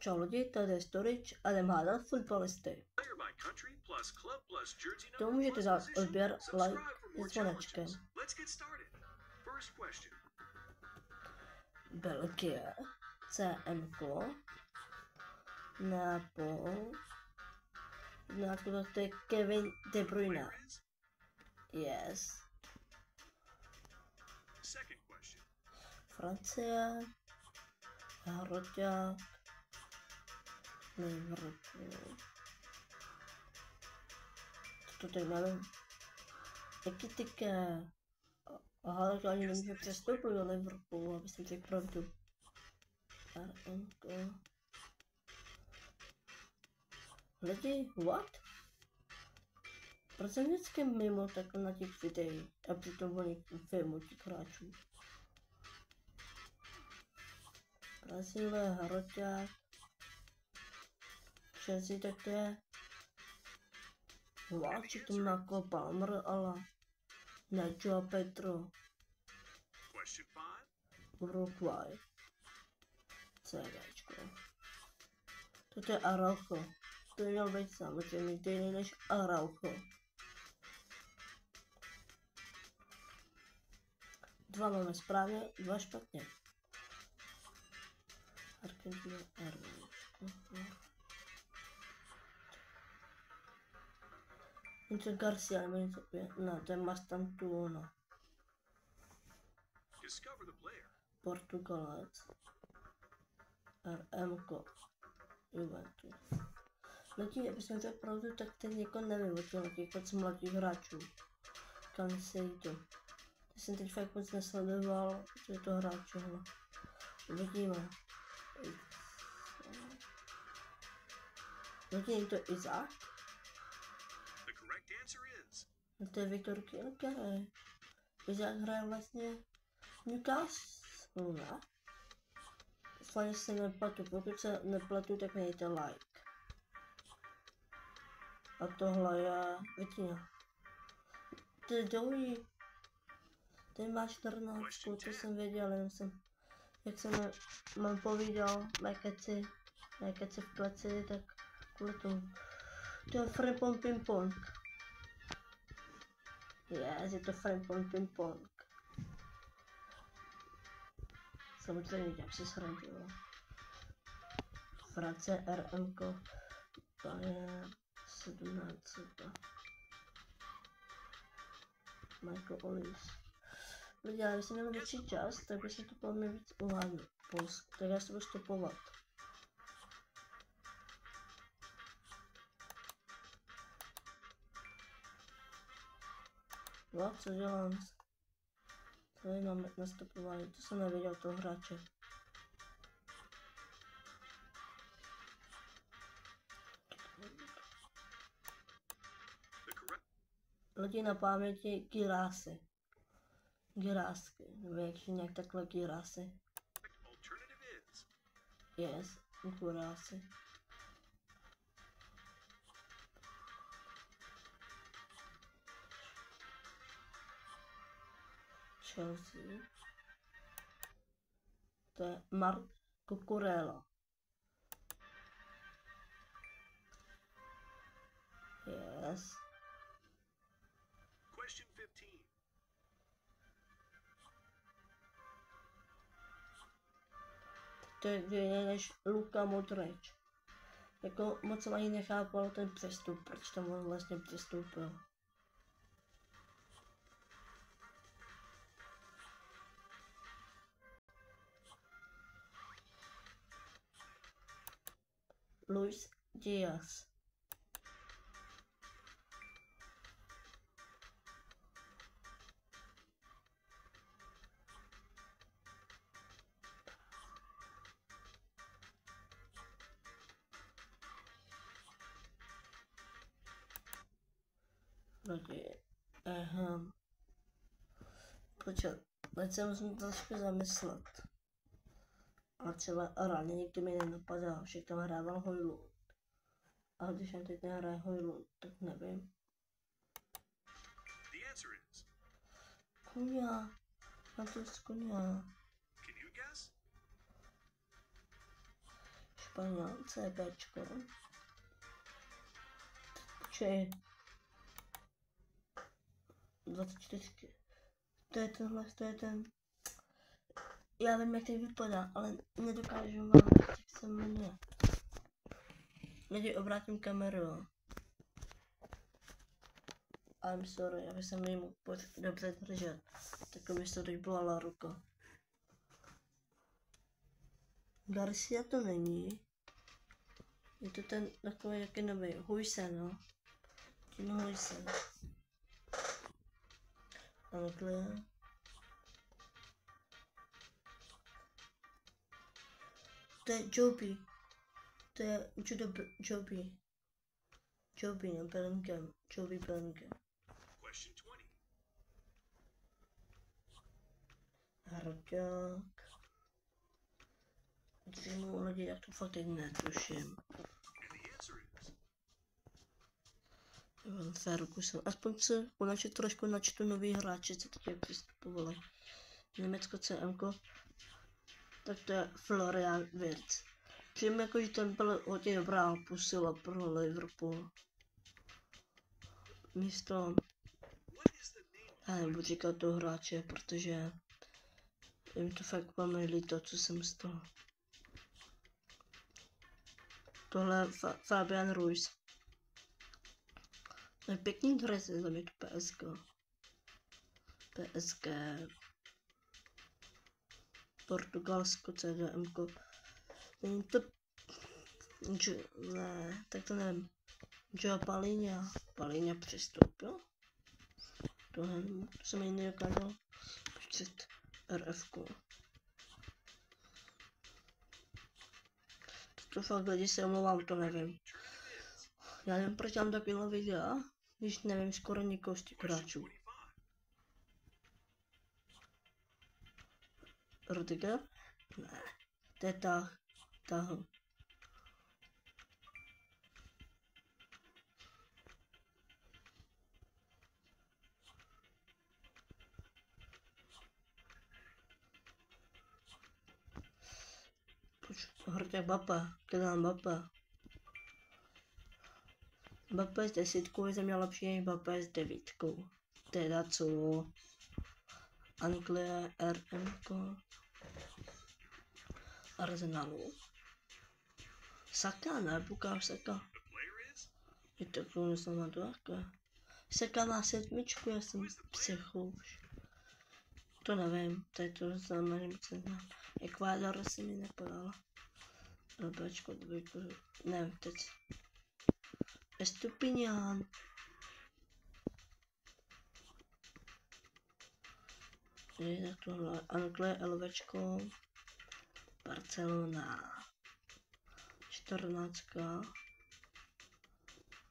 Čau lidi, tady je Storage a jdem hádat fotbalisty. To můžete dát odběr, like s zvonečkem. Belgie, CMK, Napol, to je Kevin De Bruyne. Yes. Francie, Hroťák, Liverpool. To teď nevím. Jaký tyké? Aha, to ani nemůže přestoupit do Liverpoolu, aby jsem řekl pravdu. RMK. Lidi, what? Proč jsem vždycky mimo takhle na těch videích a přitom oni filmu těch hráčů? Brazílie, Hroťák, Chelsea, tak to je Váček to jako Palmer, ale ne Joao Pedro. Uruguay. CVčko. Toto je Araujo. To měl být samozřejmě stejný než Araujo. Dva máme správně, dva špatně. Argentina, Araujo. Něco Garcia, nebo něco pět. Ne, to je Mastantuono. Portugalec. RMK. Juventus. Lidi, aby jsem řekl pravdu, tak teď jako nevím o těch mladých hráčů. Cancelo. Já jsem teď fakt moc nesledoval, co je to hráč, ale uvidíme. Lidi, je to Izák? No to je Viktor Kilke. Izák hraje vlastně Newcastle, ne? Slavně se nepletu, pokud se nepletu, tak nejte like. A tohle je Vitina. To je dlouhý. Ten má 14, to jsem věděl, jenom jsem, jak jsem mám povídal, mé keci v pleci, tak kvůli tomu. To je Frimpong Pimpong. Yes, je to Frimpong Pimpong. Samozřejmě jak se srandělo. Francie RMK. To je 17. Michael Ollis. Lidi, ale když jsem měl větší čas, tak by se to po mě víc uváděl. Polsko, tak já se budu stopovat. No, co dělám? Co mám nastupování? To jsem neviděl toho hráče. Lidi na paměti Girasy. Girásky, nebo jak nějak takhle Girasy. Yes, Girasy. Chelsea. To je Marc Cucurella. Yes. To je jiné než Luka Modric. Jako moc jsem ani nechápal ten přestup, proč tam on vlastně přestoupil. Luis Díaz. Počkat, teď se musím trošku zamyslet. A třeba reálně nikdy mi nenapadá, že tam hrával Hojlund. A když tam teď nehraje Hojlund, tak nevím. Kuňa. Na to je Kuňa. Španěl, CBčko. Počkej. 24. To je tenhle, to je ten. Já vím, jak to vypadá, ale nedokážu vám říct, jak se jmenuje. Někdy obrátím kameru. I'm sorry, já bych se měl dobře držet. Tak by se teď bolala ruka. Garcia to není. Je to ten takový jaký nový. Huysen, no. Tím Huysen. Anglie. To je Joby. To je Joby. Joby, no, Bellingham. Joby Bellingham. Hroťák. Dřímu lidi, jak to fakt teď netuším. Ferguson. Aspoň se konečně trošku načtu nový hráči, co teď přistupovali. Německo CM, tak to je Florian Wirtz. Přijím jako, že ten byl hodně dobrá posila pro Liverpool. Místo... Já nebudu říkat toho hráče, protože jim to fakt velmi líto, co jsem z toho. Tohle je Fabian Ruiz. To je pěkný dres, za mě to PSG. PSG. Portugalsko, CDM. Není to... Ne, tak to nevím. Joe Palhinha přistoupil. Tohle jsem jí nedokázal počít RF-ku. To fakt lidi se omlouvám, to nevím. Já nevím, proč mám takovýhle videa, když nevím skoro nikoho z těch hráčů. Rudiger? Ne, to je tah. Hrťák Kylian Mbappé. Mbappé s 10 je za mě lepší než Mbappé s 9. Teda co? Anglie, RM, Arsenalu. Saka, ne? Bukáš Saka. Je to k myslím to také. Saka má 7, já jsem psychouš. To nevím, to je to znamená, moc neznám. Ekvádor se mi nepodala. Lbečko, dvojku, nevím, teď. Estupinian. Je tak tohle, Anglie, LVčko. Barcelona. 14.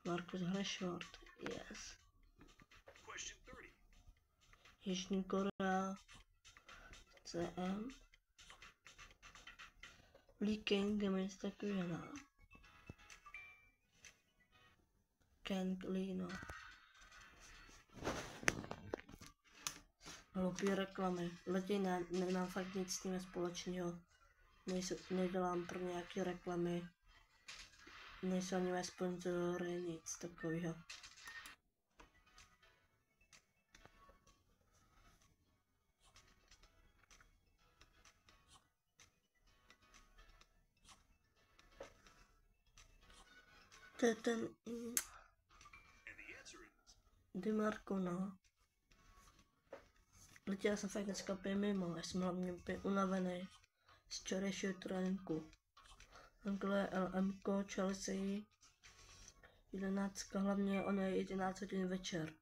Marcus Rashford, yes. Jižní Korea. CM. Lee King je mi takový hra. Ken Lee, no. Hloupý reklamy. Lidi nemám fakt nic s tím společného. Nedělám pro nějaké reklamy. Nejsou ani mé sponzory, nic takového. To je ten... Di Marco, no. Lidi, já jsem fakt dneska pět mimo, já jsem hlavně unavený z včerejšího tréninku. Anglie, LM, Chelsea, 11, hlavně ono je 11 hodin večer.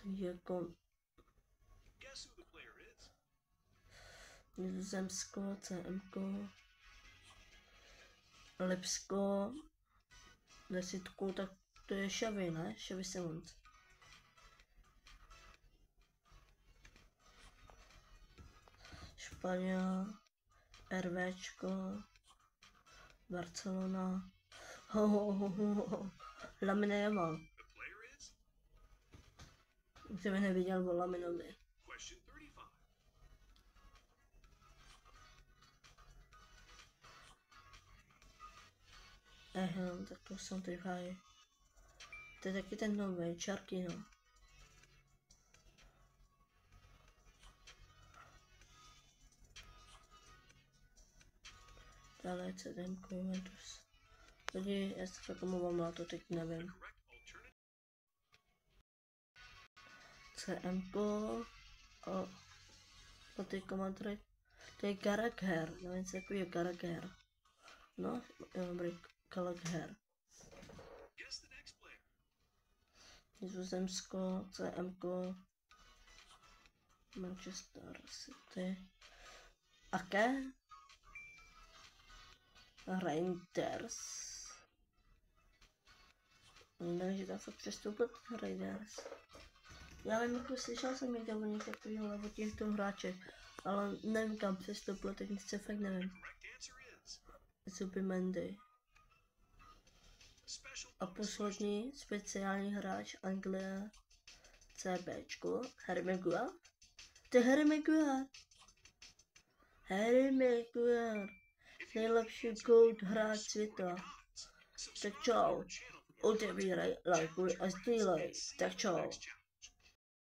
Takže jako... Nizozemsko, CM, Lipsko, 10, tak to je Xavi, ne? Xavi Simons. Španěl, RVčko, Barcelona, Lamine Yamal. Už jsem neviděl o Laminovi. Tak to jsem tady v háji. To je taky ten nový, Čarkino. Dále je CDM Juventus. Lidi, já se fakt omlouvám, ale to teď nevím. CMko. Atletico Madrid. To je Gallagher, nevím, co je Gallagher. No, dobrý, Gallagher. Nizozemsko, CMko. Manchester City. Aké? Reinders. Nevím, že tam fakt přestoupil Reinders. Já vím, jako slyšel jsem někde o nich takovýhle, o těchto hráčech, ale nevím kam přestoupil, teď se fakt nevím. Zubimendi. A poslední speciální hráč Anglie CBčko, Harry Maguire. To je Harry Maguire. Harry Maguire. Nejlepší gold hráč světa. Tak čau. Otevírej, lajkuj a sdílej. Tak čau.